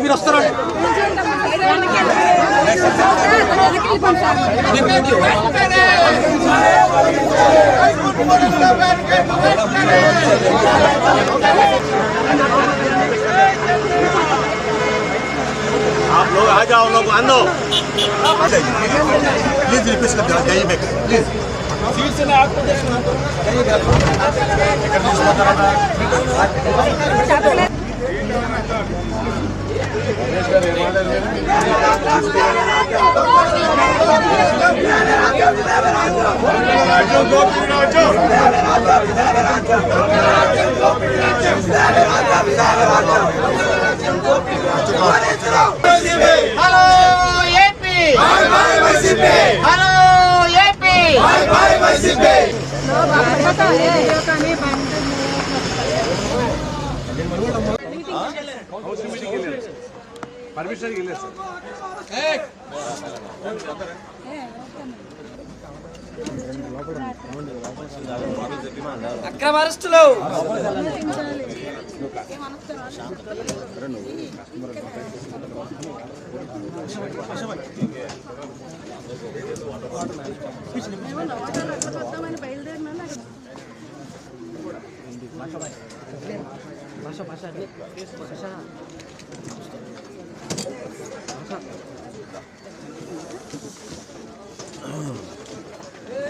మీరు వస్తారండి. आप लोग आ जाओ, लोग आनो प्लीज रिक्वेस्ट कर जाइए बैक प्लीज सीट से ना आपको hello AP by by YCP hello AP by by YCP permission के लिए सर అక్రమ అరెస్టులు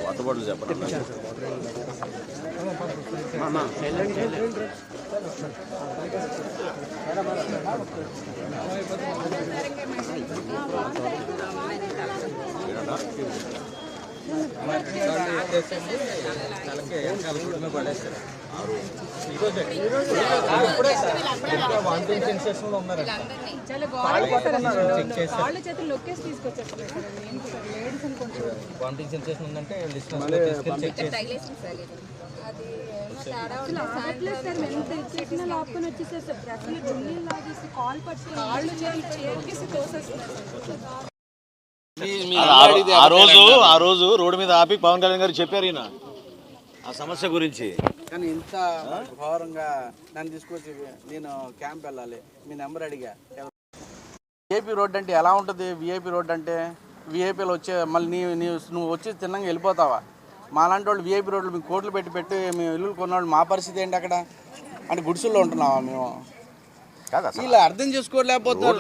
వాటర్ బాటిల్ చెప్పండి వామిటింగ్ సెన్సేషన్ ఉందంటే ఆ రోజు రోడ్డు మీద ఆపి పవన్ కళ్యాణ్ గారు చెప్పారు ఈయన ఆ సమస్య గురించి. కానీ ఇంత ఘోరంగా నన్ను తీసుకొచ్చి నేను క్యాంప్ వెళ్ళాలి, మీ నెంబర్ అడిగా. విఐపి రోడ్ అంటే ఎలా ఉంటుంది? విఐపి రోడ్ అంటే విఐపీలు వచ్చే మళ్ళీ నువ్వు వచ్చి తిన్నాక వెళ్ళిపోతావా? మాలాంటి వాళ్ళు విఐపి రోడ్లు మీకు కోట్లు పెట్టి మేము ఇల్లు కొన్నవాళ్ళు మా పరిస్థితి ఏంటి అక్కడ? అంటే గుడిసెల్లో ఉంటున్నావా మేము? ఇలా అర్థం చేసుకోలేకపోతున్నారు.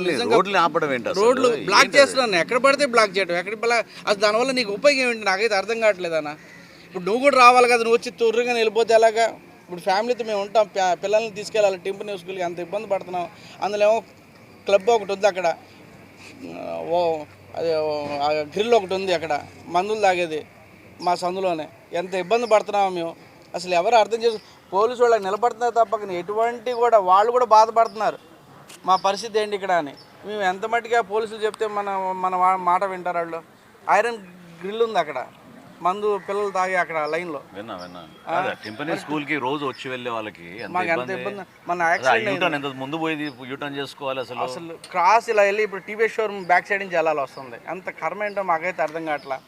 రోడ్లు బ్లాక్ చేస్తున్నాను, ఎక్కడ పడితే బ్లాక్ చేయడం, ఎక్కడ అసలు దానివల్ల నీకు ఉపయోగం ఏంటి నాకైతే అర్థం కావట్లేదన్నా. ఇప్పుడు నువ్వు కూడా రావాలి కదా, నువ్వు వచ్చి త్వరగా వెళ్ళిపోతే ఎలాగా? ఇప్పుడు ఫ్యామిలీతో మేము ఉంటాం, పిల్లల్ని తీసుకెళ్ళాలి టింపుల్ స్కూల్కి, అంత ఇబ్బంది పడుతున్నాం. అందులో ఏమో క్లబ్ ఒకటి ఉంది అక్కడ, అదే గ్రిల్ ఒకటి ఉంది అక్కడ, మందులు తాగేది మా సందులోనే. ఎంత ఇబ్బంది పడుతున్నామో మేము, అసలు ఎవరు అర్థం చేసు పోలీసు వాళ్ళకి నిలబడుతున్నారు తప్ప ఎటువంటి కూడా వాళ్ళు కూడా బాధపడుతున్నారు మా పరిస్థితి ఏంటి ఇక్కడ అని. మేము ఎంత మట్టిగా పోలీసులు చెప్తే మన మాట వింటారు వాళ్ళు. ఐరన్ గ్రిల్ ఉంది అక్కడ, మందు పిల్లలు తాగి అక్కడ లైన్లో స్కూల్ కి రోజు వచ్చి వెళ్ళే వాళ్ళకి మాకు ఎంత ఇబ్బంది. మన యాక్సిడెంట్ ముందు పోయి యూటర్న్ చేసుకోవాలి, అసలు క్రాస్ ఇలా వెళ్ళి ఇప్పుడు టీవీ షోరూమ్ బ్యాక్ సైడ్ నుంచి వెళ్ళాలి వస్తుంది. ఎంత కర్మ ఏంటో మాకైతే అర్థం కావట్లా.